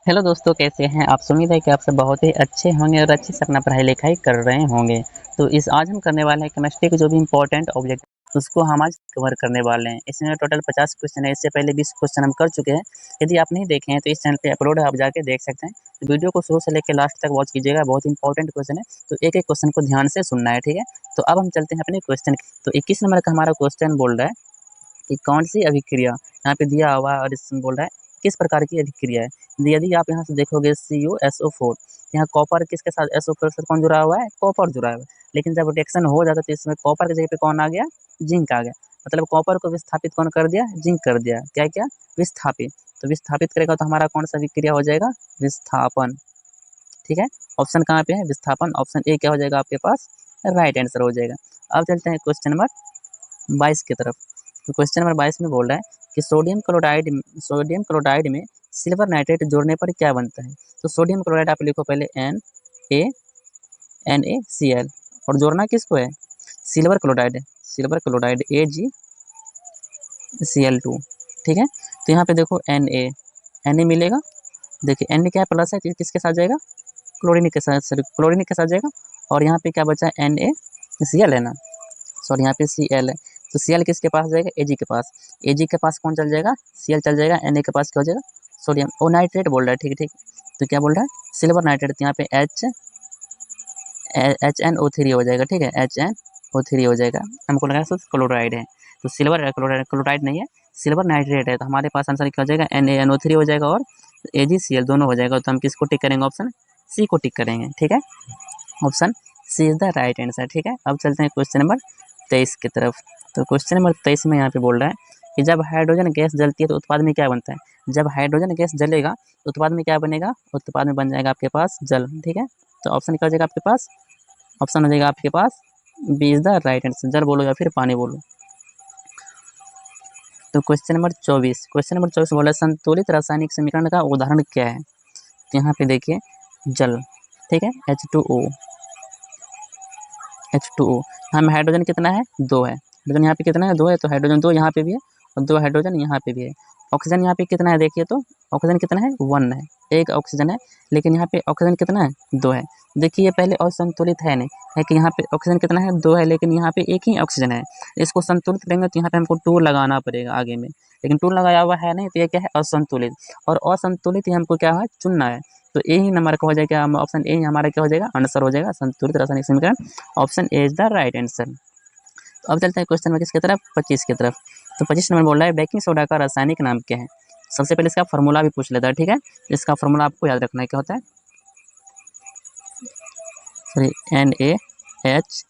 Hello दोस्तों, कैसे हैं आप? उम्मीद है कि आप सब बहुत ही अच्छे होंगे और अच्छे से अपना पढ़ाई लिखाई कर रहे होंगे। तो इस आज हम करने वाले हैं केमिस्ट्री के जो भी इम्पोर्टेंट ऑब्जेक्ट उसको हम आज कवर करने वाले हैं। इसमें टोटल 50 क्वेश्चन है। इससे पहले 20 क्वेश्चन हम कर चुके हैं। यदि आप नहीं देखे हैं तो इस चैनल पे अपलोड है, आप जाके देख सकते हैं। तो वीडियो को शुरू से लेकर लास्ट तक वॉच कीजिएगा, बहुत इंपॉर्टेंट क्वेश्चन है। तो एक एक क्वेश्चन को ध्यान से सुनना है, ठीक है। तो अब हम चलते हैं अपने क्वेश्चन। तो 21 नंबर का हमारा क्वेश्चन बोल रहा है कि कौन सी अभिक्रिया यहाँ पे दिया हुआ है और इसमें बोल रहा है किस प्रकार की अभिक्रिया है। यदि आप यहाँ से देखोगे CuSO4, यहाँ कॉपर किसके साथ, SO4 के साथ कौन जुड़ा हुआ है? कॉपर जुड़ा हुआ है। लेकिन जब रिएक्शन हो जाता है तो इसमें कॉपर की जगह पे कौन आ गया? जिंक आ गया। मतलब कॉपर को विस्थापित कौन कर दिया? जिंक कर दिया। क्या क्या? विस्थापित। तो विस्थापित करेगा तो हमारा कौन सा अभिक्रिया हो जाएगा? विस्थापन। ठीक है। ऑप्शन कहाँ पे है? विस्थापन। ऑप्शन ए क्या हो जाएगा आपके पास? राइट आंसर हो जाएगा। अब चलते हैं क्वेश्चन नंबर 22 की तरफ। तो क्वेश्चन नंबर 22 में बोल रहा है कि सोडियम क्लोराइड में सिल्वर नाइट्रेट जोड़ने पर क्या बनता है। तो सोडियम क्लोराइड आप लिखो पहले ए NaCl, और जोड़ना किसको है? Silver chloride. Silver chloride AgCl2। ठीक है। तो यहाँ पे देखो Na मिलेगा। देखिए Na क्या प्लस है, किसके साथ जाएगा? क्लोरीनिक के साथ, सॉरी क्लोरीनिक के साथ जाएगा। और यहाँ पे क्या बचा है? NaCl है ना, सॉरी यहाँ पे Cl है। तो Cl किसके पास जाएगा? Ag के पास। Ag के पास कौन चल जाएगा? Cl चल जाएगा। Na के पास क्या हो जाएगा? सोडियम। ओ नाइट्रेट बोल रहा है, ठीक है ठीक। तो क्या बोल रहा है? Silver nitrate. तो यहाँ पे HNO3 हो जाएगा, ठीक है। HNO3 हो जाएगा। हमको लगा सिर्फ क्लोराइड है, तो सिल्वर क्लोराइड नहीं है, सिल्वर नाइट्रेट है। तो हमारे पास आंसर क्या हो जाएगा? NaNO3 हो जाएगा और AgCl दोनों हो जाएगा। तो हम किसको टिक करेंगे? ऑप्शन सी को टिक करेंगे, ठीक है। Option C is the right answer, ठीक है। अब चलते हैं क्वेश्चन नंबर 23 की तरफ। तो क्वेश्चन नंबर 23 में यहाँ पे बोल रहा है कि जब हाइड्रोजन गैस जलती है तो उत्पाद में क्या बनता है। जब हाइड्रोजन गैस जलेगा तो उत्पाद में क्या बनेगा? उत्पाद में बन जाएगा आपके पास जल, ठीक है। तो ऑप्शन क्या हो जाएगा आपके पास? ऑप्शन हो जाएगा आपके पास B is the right answer. जल बोलो या फिर पानी बोलो। तो क्वेश्चन नंबर 24 बोला संतुलित रासायनिक समीकरण का उदाहरण क्या है। तो यहाँ पे देखिए जल, ठीक है, H2O। यहाँ में हाइड्रोजन कितना है? 2 है। हाइड्रोजन यहाँ पे कितना है? 2 है। तो हाइड्रोजन 2 यहाँ पे भी है और 2 हाइड्रोजन यहाँ पे भी है। ऑक्सीजन यहाँ पे कितना है? देखिए तो ऑक्सीजन कितना है? 1 है। एक ऑक्सीजन है। लेकिन यहाँ पे ऑक्सीजन कितना है? 2 है। देखिए ये पहले असंतुलित है नहीं है कि यहाँ पे ऑक्सीजन कितना है? 2 है, लेकिन यहाँ पे एक ही ऑक्सीजन है। इसको संतुलित करेंगे तो यहाँ पे हमको 2 लगाना पड़ेगा आगे में, लेकिन 2 लगाया हुआ है नहीं, तो ये क्या है? असंतुलित। और असंतुलित ही हमको क्या है? चुनना है। तो ए ही नंबर का हो जाएगा, ऑप्शन ए हमारा क्या हो जाएगा? आंसर हो जाएगा संतुलित रासायनिक समीकरण। Option A is the right answer. तो अब चलते हैं क्वेश्चन नंबर किसकी तरफ? 25 की तरफ। तो 25 नंबर बोल रहा है बेकिंग सोडा का रासायनिक नाम क्या है। सबसे पहले इसका फॉर्मूला भी पूछ लेता है, ठीक है। इसका फॉर्मूला आपको याद रखना है, क्या होता है? सॉरी NaH,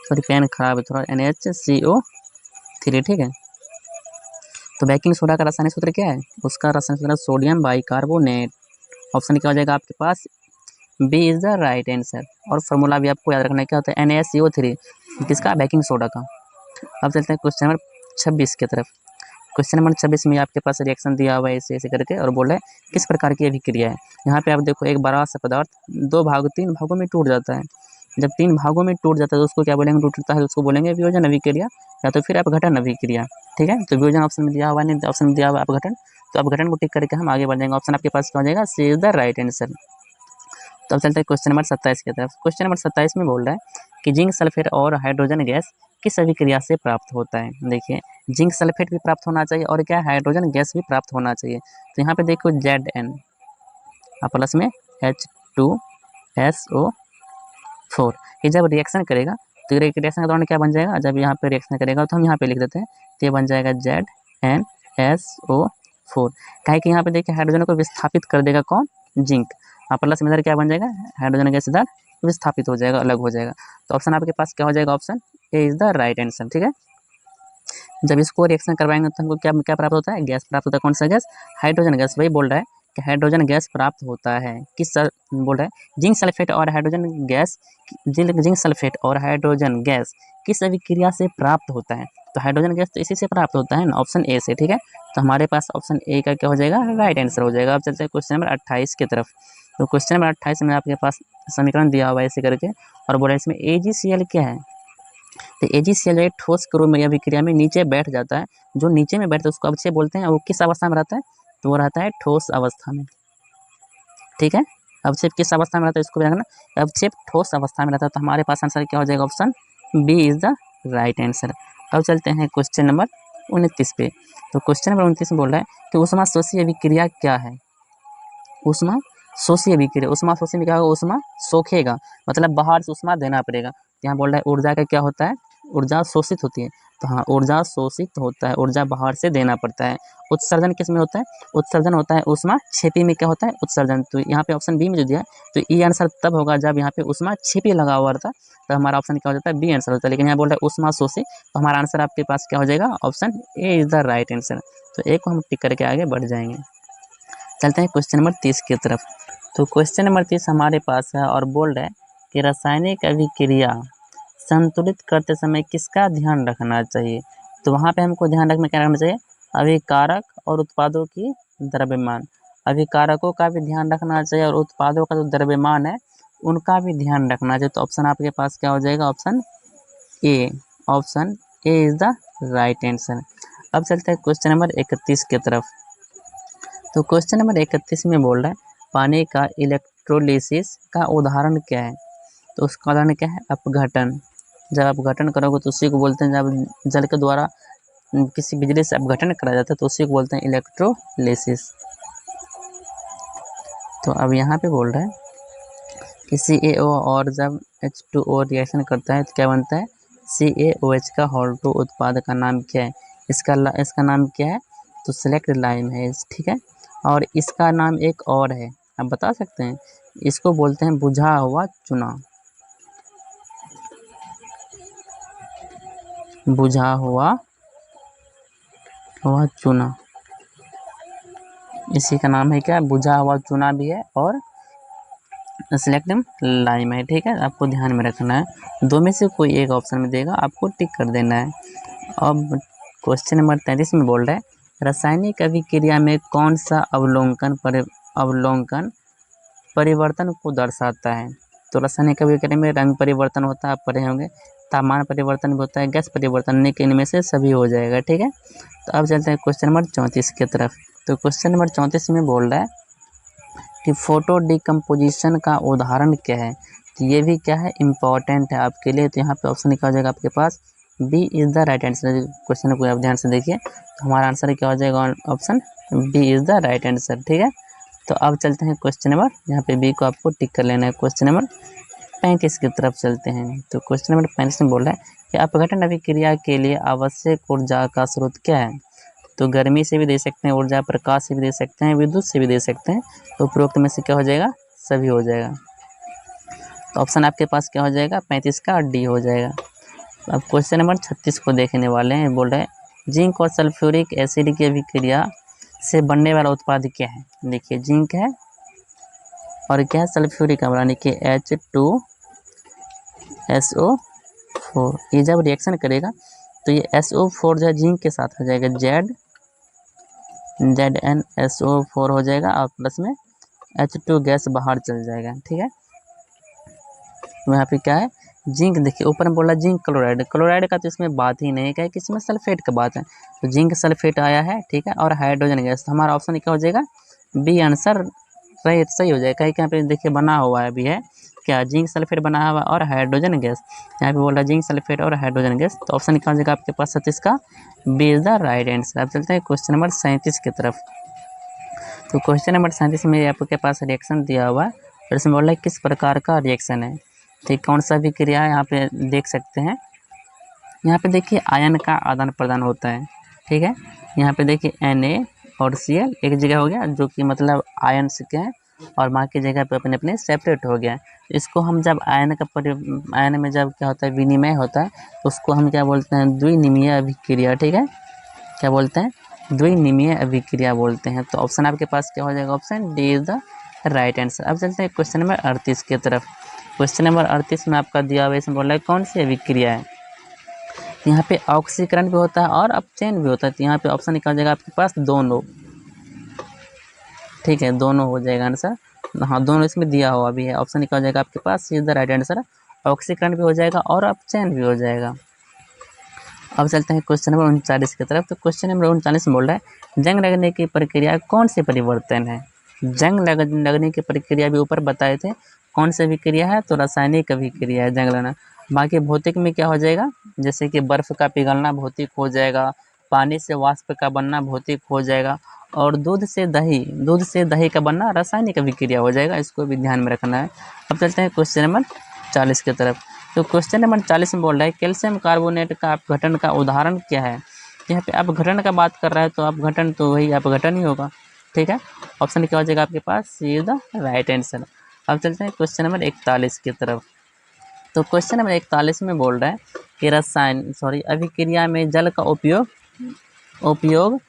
सॉरी पेन खराब है थोड़ा, NaHCO3, ठीक है। तो बेकिंग सोडा का रासायनिक सूत्र क्या है? उसका रासायनिक सूत्र सोडियम बाइकार्बोनेट। ऑप्शन क्या हो जाएगा आपके पास? B is the right answer. और फॉर्मूला भी आपको याद रखना है, क्या होता है? NaCO3, किसका? बेकिंग सोडा का। अब चलते हैं क्वेश्चन नंबर 26 की तरफ। क्वेश्चन नंबर 26 में आपके पास रिएक्शन दिया हुआ है ऐसे ऐसे करके, और बोल रहा है किस प्रकार की अभिक्रिया है। यहाँ पे आप देखो एक बड़ा सा पदार्थ 3 भागों में टूट जाता है। जब 3 भागों में टूट जाता है तो उसको क्या बोलेंगे? टूटता है तो उसको बोलेंगे वियोजन अभिक्रिया या तो फिर अपघटन अभिक्रिया, ठीक है। तो वियोजन ऑप्शन में दिया हुआ नहीं, ऑप्शन में दिया हुआ अपघटन। तो अपघटन को टिक करके हम आगे बढ़ जाएंगे। ऑप्शन आपके पास क्या हो जाएगा? सी इज द राइट आंसर। तो अब चलते हैं क्वेश्चन नंबर 27 की तरफ। क्वेश्चन नंबर 27 में बोल रहा है कि जिंक सल्फेट और हाइड्रोजन गैस किस अभिक्रिया से प्राप्त होता है। देखिए जिंक सल्फेट भी प्राप्त होना चाहिए और क्या? हाइड्रोजन गैस भी प्राप्त होना चाहिए। तो यहाँ पे देखो Zn प्लस में H2SO4, ये जब रिएक्शन करेगा तो रिएक्शन के दौरान क्या बन जाएगा? जब यहाँ पे रिएक्शन करेगा तो हम यहाँ पे लिख देते हैं, तो ये बन जाएगा ZnSO4। काहे कि यहाँ पे देखिए हाइड्रोजन को विस्थापित कर देगा कौन? जिंक। प्लस में इधर क्या बन जाएगा? हाइड्रोजन गैस इधर विस्थापित हो जाएगा, अलग हो जाएगा। तो ऑप्शन आपके पास क्या हो जाएगा? Option A is the right answer, ठीक है। जब इसको रिएक्शन करवाएंगे तो हमको क्या क्या प्राप्त होता है? गैस प्राप्त होता है। कौन सा गैस? Hydrogen gas. वही बोल रहा है कि हाइड्रोजन गैस प्राप्त होता है। बोल रहा है जिंक सल्फेट और हाइड्रोजन गैस, जिंक सल्फेट और हाइड्रोजन गैस किस अभिक्रिया से प्राप्त होता है। तो हाइड्रोजन गैस तो इसी से प्राप्त होता है ना, ऑप्शन ए से, ठीक है। तो हमारे पास ऑप्शन ए का क्या हो जाएगा? राइट आंसर हो जाएगा। अब चलते हैं क्वेश्चन नंबर 28 की तरफ। तो क्वेश्चन नंबर 28 में आपके पास समीकरण दिया हुआ है ऐसे करके, और बोला इसमें AgCl क्या है। तो AgCl एक ठोस के रूप में अभिक्रिया में नीचे बैठ जाता है। जो नीचे में बैठता है उसको अवक्षय बोलते हैं। और वो किस अवस्था में रहता है? तो वो रहता है ठोस अवस्था में। ठीक है। अवक्षेप किस अवस्था में रहता है इसको भी रखना, अवक्षेप ठोस अवस्था में रहता है। तो हमारे पास आंसर क्या हो जाएगा, option B is the right answer. अब चलते हैं क्वेश्चन नंबर 29 पे। तो क्वेश्चन नंबर 29 में बोल रहा है कि ऊष्मा शोषी अभिक्रिया क्या है। ऊष्मा शोषी अभिक्रिया, ऊष्मा शोषी में क्या होगा, ऊष्मा सोखेगा, मतलब बाहर से ऊष्मा देना पड़ेगा। यहाँ बोल रहा है ऊर्जा का क्या होता है, ऊर्जा शोषित होती है। तो हाँ, ऊर्जा शोषित होता है, ऊर्जा बाहर से देना पड़ता है। उत्सर्जन किस में होता है, उत्सर्जन होता है ऊष्मा छिपी में, क्या होता है, उत्सर्जन। तो यहाँ पे ऑप्शन बी में जो दिया है, तो ई आंसर तब होगा जब यहाँ पे ऊष्मा छिपी लगा हुआ था, तो हमारा ऑप्शन क्या हो जाता है, बी आंसर होता है। लेकिन यहाँ बोल रहा है ऊष्मा शोषी, तो हमारा आंसर आपके पास क्या हो जाएगा, option A is the right answer. तो एक को हम टिक करके आगे बढ़ जाएंगे। चलते हैं क्वेश्चन नंबर 30 की तरफ। तो क्वेश्चन नंबर 30 हमारे पास है और बोल रहा है कि रासायनिक अभिक्रिया संतुलित करते समय किसका ध्यान रखना चाहिए। तो वहाँ पे हमको ध्यान रखना क्या रखना चाहिए, अभिकारक और उत्पादों की द्रव्यमान। अभिकारकों का भी ध्यान रखना चाहिए और उत्पादों का जो द्रव्यमान है उनका भी ध्यान रखना चाहिए। तो ऑप्शन आपके पास क्या हो जाएगा, option A, option A is the right answer. अब चलते हैं क्वेश्चन नंबर 31 की तरफ। तो क्वेश्चन नंबर 31 में बोल रहा है पानी का इलेक्ट्रोलिसिस का उदाहरण क्या है। तो उसका उदाहरण क्या है, अपघटन। जब आप घटन करोगे तो उसी को बोलते हैं, जब जल के द्वारा किसी बिजली से अपघटन करा जाता है तो उसी को बोलते हैं इलेक्ट्रोलिसिस। तो अब यहाँ पे बोल रहा है कि CaO और जब H2O रिएक्शन करता है तो क्या बनता है, CaOH का Hall2 उत्पाद का नाम क्या है, इसका नाम क्या है, तो सेलेक्ट लाइम है, ठीक है। और इसका नाम एक और है, आप बता सकते हैं, इसको बोलते हैं बुझा हुआ चूना, बुझा हुआ चूना, इसी का नाम है क्या, बुझा हुआ चूना भी है और सिलेक्ट लाइम है, ठीक है। आपको ध्यान में रखना है, दो में से कोई एक ऑप्शन में देगा, आपको टिक कर देना है। अब क्वेश्चन नंबर 33 में बोल रहा है रासायनिक अभिक्रिया में कौन सा अवलोकन परिवर्तन को दर्शाता है। तो रासायनिक अभिक्रिया में रंग परिवर्तन होता है, आप पढ़े होंगे, तापमान परिवर्तन भी होता है, गैस परिवर्तन, लेकिन इनमें से सभी हो जाएगा, ठीक है। तो अब चलते हैं क्वेश्चन नंबर 34 की तरफ। तो क्वेश्चन नंबर 34 में बोल रहा है कि फोटो डिकम्पोजिशन का उदाहरण क्या है। तो ये भी क्या है, इम्पॉर्टेंट है आपके लिए। तो यहाँ पे ऑप्शन निकल जाएगा आपके पास B is the right answer. Question को आप ध्यान से देखिए, तो हमारा आंसर क्या हो जाएगा, option B is the right answer, ठीक है। तो अब चलते हैं क्वेश्चन नंबर, यहाँ पे बी को आपको टिक कर लेना है। क्वेश्चन नंबर 35 की तरफ चलते हैं। तो क्वेश्चन नंबर 35 में बोल रहा है कि अपघटन अभिक्रिया के लिए आवश्यक ऊर्जा का स्रोत क्या है। तो गर्मी से भी दे सकते हैं ऊर्जा, प्रकाश से भी दे सकते हैं, विद्युत से भी दे सकते हैं। तो उपरोक्त में से क्या हो जाएगा, सभी हो जाएगा। तो ऑप्शन आपके पास क्या हो जाएगा, 35 का डी हो जाएगा। अब क्वेश्चन नंबर 36 को देखने वाले हैं। बोल रहे हैं जिंक और सल्फ्यूरिक एसिड की अभिक्रिया से बनने वाला उत्पाद क्या है। देखिए जिंक है और क्या है, सल्फ्यूरिक अम्ल, यानी कि H2SO4। ये जब रिएक्शन करेगा तो ये SO4 जो है जिंक के साथ हो जाएगा, ZnSO4 हो जाएगा और प्लस में H2 गैस बाहर चल जाएगा, ठीक है। तो यहाँ पे क्या है, जिंक, देखिए ऊपर में बोला जिंक क्लोराइड, क्लोराइड का तो इसमें बात ही नहीं है कि इसमें सल्फेट का बात है। तो जिंक सल्फेट आया है, ठीक है, और हाइड्रोजन गैस। तो हमारा ऑप्शन क्या हो जाएगा, बी आंसर सही हो जाएगा। यहाँ पे देखिए बना हुआ है, अभी है क्या, जिंक सल्फेट बना हुआ और हाइड्रोजन गैस। यहाँ पे बोल रहा है जिंक सल्फेट और हाइड्रोजन गैस। तो ऑप्शन क्या हो जाएगा आपके पास 37 का B is the right answer. अब चलते हैं क्वेश्चन नंबर 37 की तरफ। तो क्वेश्चन नंबर 37 में आपके पास रिएक्शन दिया हुआ है और इसमें बोल रहा है किस प्रकार का रिएक्शन है, ठीक, कौन सा भी क्रिया है, यहाँ पे देख सकते हैं। यहाँ पे देखिए आयन का आदान प्रदान होता है, ठीक है। यहाँ पे देखिए Na और Cl एक जगह हो गया, जो कि मतलब आयन से क्या है, और बाकी जगह पे अपने अपने सेपरेट हो गया। इसको हम जब आयन में जब क्या होता है, विनिमय होता है, तो उसको हम क्या बोलते हैं, द्विनिमीय अभिक्रिया, ठीक है। क्या बोलते हैं, द्विनिमीय अभिक्रिया बोलते हैं। तो ऑप्शन आपके पास क्या हो जाएगा, option D is the right answer. अब चलते हैं क्वेश्चन नंबर 38 की तरफ। क्वेश्चन नंबर 38 में आपका दिया हुआ इसमें बोल रहा है कौन सी अभिक्रिया है। यहाँ पे ऑक्सीकरण भी होता है और अपचयन भी होता है। तो यहाँ पे ऑप्शन निकल जाएगा आपके पास दोनों, ठीक है, दोनों हो जाएगा आंसर। हाँ, दोनों इसमें दिया हुआ भी है, ऑप्शन निकल जाएगा आपके पास इज द राइट आंसर। ऑक्सीकरण भी हो जाएगा और अपचयन भी हो जाएगा। अब चलते हैं क्वेश्चन नंबर 39 की तरफ। तो क्वेश्चन नंबर 39 में बोल रहा है जंग लगने की प्रक्रिया कौन से परिवर्तन है। लगने की प्रक्रिया भी ऊपर बताए थे, कौन सी अभिक्रिया है, तो रासायनिक अभिक्रिया है जंग लगना। बाकी भौतिक में क्या हो जाएगा, जैसे कि बर्फ का पिघलना भौतिक हो जाएगा, पानी से वाष्प का बनना भौतिक हो जाएगा, और दूध से दही का बनना रासायनिक अभिक्रिया हो जाएगा। इसको भी ध्यान में रखना है। अब चलते हैं क्वेश्चन नंबर 40 की तरफ। तो क्वेश्चन नंबर 40 में बोल रहा है कैल्शियम कार्बोनेट का अपघटन का उदाहरण क्या है। यहाँ पे अपघटन का बात कर रहा है, तो अपघटन तो वही अपघटन ही होगा, ठीक है। ऑप्शन क्या हो जाएगा आपके पास, सी इज द राइट आंसर। अब चलते हैं क्वेश्चन नंबर 41 की तरफ। तो क्वेश्चन नंबर 41 में बोल रहा है कि अभिक्रिया में जल का उपयोग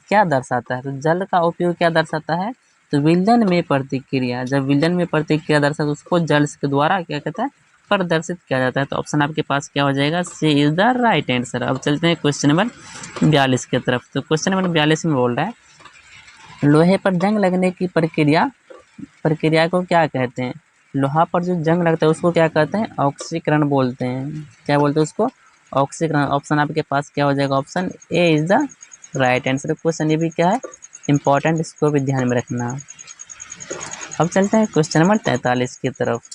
क्या दर्शाता है। तो जल का उपयोग क्या दर्शाता है, तो विलयन में प्रतिक्रिया, जब विलयन में प्रतिक्रिया दर्शाता है उसको जल के द्वारा क्या कहता है, प्रदर्शित किया जाता है। तो ऑप्शन आपके पास क्या हो जाएगा, सी इज द राइट आंसर। अब चलते हैं क्वेश्चन नंबर 42 की तरफ। तो क्वेश्चन नंबर 42 में बोल रहा है लोहे पर जंग लगने की प्रक्रिया को क्या कहते हैं। लोहा पर जो जंग लगता है उसको क्या कहते हैं, ऑक्सीकरण बोलते हैं। क्या बोलते हैं उसको, ऑक्सीकरण। ऑप्शन आपके पास क्या हो जाएगा, option A is the right answer. Question ये भी क्या है, इंपॉर्टेंट, इसको भी ध्यान में रखना। अब चलते हैं क्वेश्चन नंबर 43 की तरफ।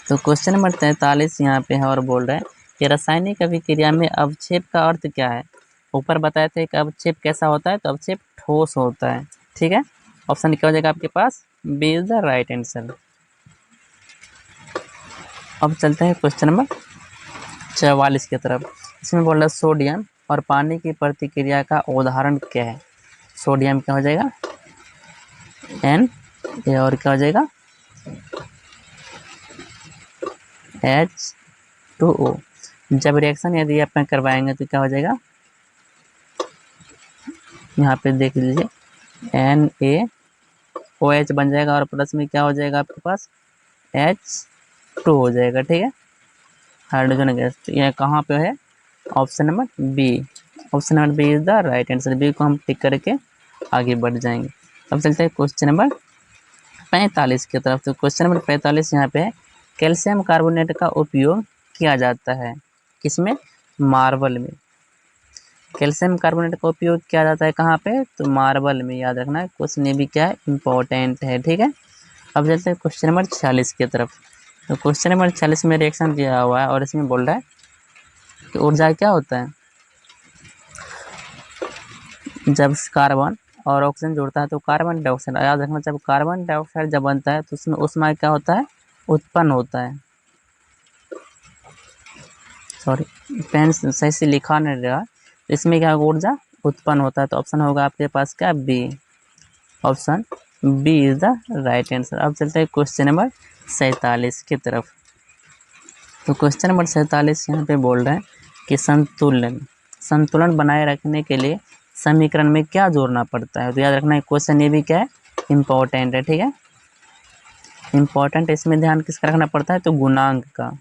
तो क्वेश्चन नंबर 43 यहाँ पे है और बोल रहे हैं कि रासायनिक अभिक्रिया में अवक्षेप का अर्थ क्या है। ऊपर बताए थे कि अवक्षेप कैसा होता है, तो अवक्षेप ठोस होता है, ठीक है। ऑप्शन क्या हो जाएगा आपके पास, B is the right answer. अब चलते हैं क्वेश्चन नंबर 44 की तरफ। इसमें बोल रहा है सोडियम और पानी की प्रतिक्रिया का उदाहरण क्या है। सोडियम क्या हो जाएगा, एन ए, और क्या हो जाएगा H2O। जब रिएक्शन यदि आप करवाएंगे तो क्या हो जाएगा, यहाँ पे देख लीजिए NaOH बन जाएगा और प्लस में क्या हो जाएगा आपके पास H2 हो जाएगा, ठीक है, हाइड्रोजन गैस। तो यह कहाँ पे है, option number B. Option number B is the right answer. B को हम टिक करके आगे बढ़ जाएंगे। अब चलते हैं क्वेश्चन नंबर 45 की तरफ। तो क्वेश्चन नंबर 45 यहाँ पे है कैल्शियम कार्बोनेट का उपयोग किया जाता है किसमें, मार्बल में। कैल्शियम कार्बोनेट का उपयोग किया जाता है कहाँ पे, तो मार्बल में। याद रखना है, क्वेश्चन ये भी क्या है, इंपॉर्टेंट है, ठीक है। अब चलते हैं क्वेश्चन नंबर 46 की तरफ। तो क्वेश्चन नंबर 46 में रिएक्शन दिया हुआ है और इसमें बोल रहा है कि ऊर्जा क्या होता है, जब कार्बन और ऑक्सीजन जुड़ता है तो कार्बन डाइऑक्साइड। याद रखना, जब कार्बन डाइऑक्साइड जब बनता है तो उसमें ऊष्मा क्या होता है, उत्पन्न होता है। सॉरी, पेन सही से लिखा नहीं रहा, इसमें क्या ऊर्जा उत्पन्न होता है। तो ऑप्शन होगा आपके पास क्या, B. Option B is the right answer. अब चलते हैं क्वेश्चन नंबर 47 की तरफ। तो क्वेश्चन नंबर 47 यहाँ पे बोल रहे हैं कि संतुलन बनाए रखने के लिए समीकरण में क्या जोड़ना पड़ता है। तो याद रखना है, क्वेश्चन ये भी क्या है, इंपॉर्टेंट है, ठीक है। इंपॉर्टेंट, इसमें ध्यान किसका रखना पड़ता है, तो गुणांक का।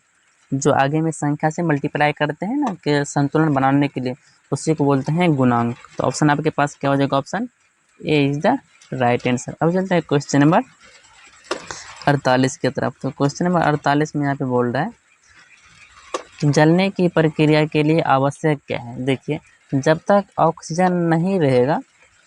जो आगे में संख्या से मल्टीप्लाई करते हैं ना कि संतुलन बनाने के लिए, उसी को बोलते हैं गुणांक। तो ऑप्शन आपके पास क्या हो जाएगा, option A is the right answer. अब चलते हैं क्वेश्चन नंबर 48 की तरफ। तो क्वेश्चन नंबर 48 में यहाँ पे बोल रहा है कि जलने की प्रक्रिया के लिए आवश्यक क्या है। देखिए, जब तक ऑक्सीजन नहीं रहेगा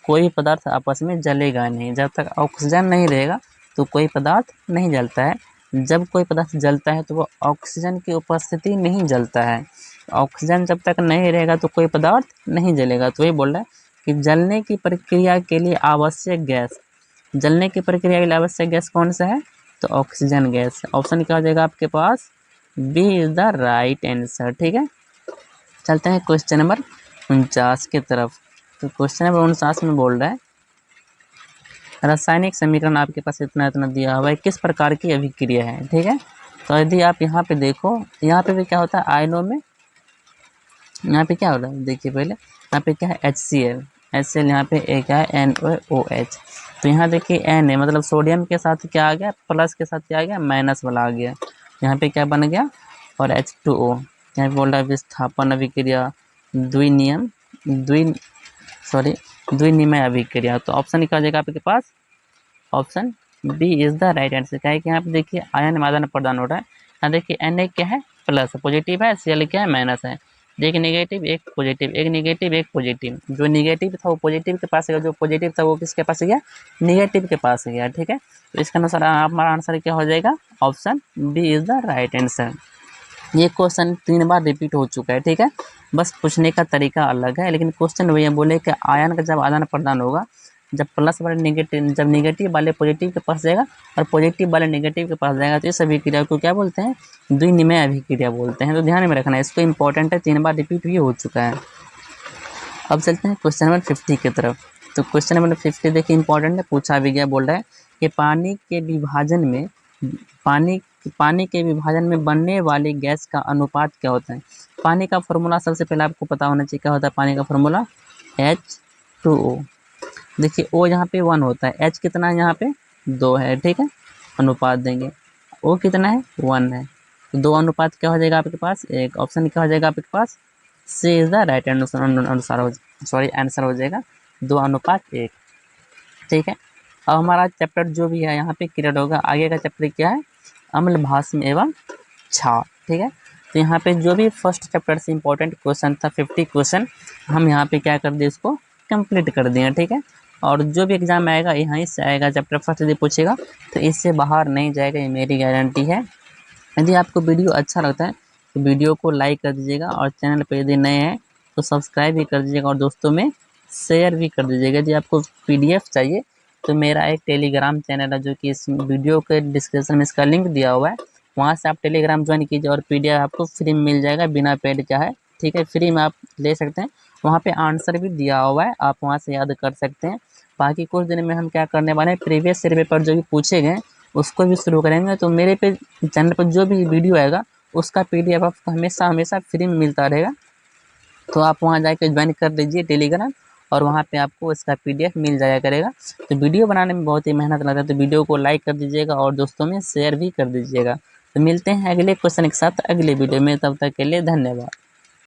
कोई पदार्थ आपस में जलेगा नहीं। जब तक ऑक्सीजन नहीं रहेगा तो कोई पदार्थ नहीं जलता है। जब कोई पदार्थ जलता है तो वो ऑक्सीजन की उपस्थिति में ही जलता है। ऑक्सीजन जब तक नहीं रहेगा तो कोई पदार्थ नहीं जलेगा। तो ये बोल रहा है कि जलने की प्रक्रिया के लिए आवश्यक गैस, जलने की प्रक्रिया के लिए आवश्यक गैस कौन सा है, तो ऑक्सीजन गैस। ऑप्शन क्या हो जाएगा आपके पास, B is the right answer, ठीक है। चलते हैं क्वेश्चन नंबर 49 की तरफ। तो क्वेश्चन नंबर 49 में बोल रहा है रासायनिक समीकरण आपके पास इतना इतना दिया हुआ है, किस प्रकार की अभिक्रिया है, ठीक है। तो यदि आप यहाँ पे देखो, यहाँ पे भी क्या होता है आयनों में, यहाँ पे क्या हो रहा है देखिए पहले, यहाँ पे क्या है HCl यहाँ पे एक क्या है NaOH। तो यहाँ देखिए Na मतलब सोडियम के साथ क्या आ गया, प्लस के साथ क्या आ गया, माइनस वाला आ गया। यहाँ पे क्या बन गया, और H2O। यहाँ पे बोल रहा है विस्थापन अभिक्रिया, द्विनिमय अभिक्रिया। तो ऑप्शन क्या हो जाएगा आपके पास, option B is the right answer. क्या है कि यहाँ पे देखिए आयन आदान प्रदान हो रहा है। यहाँ देखिए Na क्या है, प्लस पॉजिटिव है, Cl क्या है, माइनस है। एक नेगेटिव एक पॉजिटिव, एक नेगेटिव एक पॉजिटिव। जो नेगेटिव था वो पॉजिटिव के पास गया, जो पॉजिटिव था वो किसके पास गया, नेगेटिव के पास गया। ठीक है, तो इसका अनुसार हमारा आंसर क्या हो जाएगा, option B is the right answer. ये क्वेश्चन 3 बार रिपीट हो चुका है। ठीक है, बस पूछने का तरीका अलग है, लेकिन क्वेश्चन वही बोले कि आयन का जब आदान प्रदान होगा, जब प्लस वाले नेगेटिव, जब नेगेटिव वाले पॉजिटिव के पास जाएगा और पॉजिटिव वाले नेगेटिव के पास जाएगा, तो इस अभिक्रिया को क्या बोलते हैं, द्विनिमेय अभिक्रिया बोलते हैं। तो ध्यान में रखना है, इसको इंपॉर्टेंट है, 3 बार रिपीट भी हो चुका है। अब चलते हैं क्वेश्चन नंबर 50 की तरफ। तो क्वेश्चन नंबर 50 देखिए इंपॉर्टेंट है, पूछा भी गया, बोल रहा है कि पानी के विभाजन में बनने वाली गैस का अनुपात क्या होता है। पानी का फॉर्मूला सबसे पहले आपको पता होना चाहिए, क्या होता है पानी का फॉर्मूला, H2O। देखिए O यहाँ पे 1 होता है, H कितना है यहाँ पे 2 है। ठीक है, अनुपात देंगे, O कितना है 1 है, तो 2 अनुपात क्या हो जाएगा आपके पास, एक ऑप्शन क्या हो जाएगा आपके पास, सी इज द राइट आंसर हो जाएगा 2 अनुपात 1। ठीक है, अब हमारा चैप्टर जो भी है यहाँ पे क्लियर होगा। आगे का चैप्टर क्या है, अम्ल भाष्म एवं छाव। ठीक है, तो यहाँ पे जो भी फर्स्ट चैप्टर से इंपॉर्टेंट क्वेश्चन था 50 क्वेश्चन हम यहाँ पे क्या कर दिए, इसको कंप्लीट कर दिए। ठीक है, और जो भी एग्जाम आएगा यहीं से आएगा, चैप्टर फर्स्ट यदि पूछेगा तो इससे बाहर नहीं जाएगा, ये मेरी गारंटी है। यदि आपको वीडियो अच्छा लगता है तो वीडियो को लाइक कर दीजिएगा, और चैनल पर यदि नए हैं तो सब्सक्राइब भी कर दीजिएगा, और दोस्तों में शेयर भी कर दीजिएगा। यदि आपको PDF चाहिए तो मेरा एक टेलीग्राम चैनल है, जो कि इस वीडियो के डिस्क्रिप्शन में इसका लिंक दिया हुआ है, वहाँ से आप टेलीग्राम ज्वाइन कीजिए और PDF आपको फ्री में मिल जाएगा, बिना पेड का है। ठीक है, फ्री में आप ले सकते हैं, वहाँ पे आंसर भी दिया हुआ है, आप वहाँ से याद कर सकते हैं। बाकी कुछ दिन में हम क्या करने वाले हैं, प्रीवियस ईयर पेपर जो भी पूछे गए उसको भी शुरू करेंगे। तो मेरे पे चैनल पर जो भी वीडियो आएगा उसका PDF आपको हमेशा फ्री में मिलता रहेगा, तो आप वहाँ जाके ज्वाइन कर लीजिए टेलीग्राम, और वहाँ पे आपको इसका PDF मिल जाया करेगा। तो वीडियो बनाने में बहुत ही मेहनत लगता है, तो वीडियो को लाइक कर दीजिएगा और दोस्तों में शेयर भी कर दीजिएगा। तो मिलते हैं अगले क्वेश्चन के साथ अगले वीडियो में, तब तक के लिए धन्यवाद।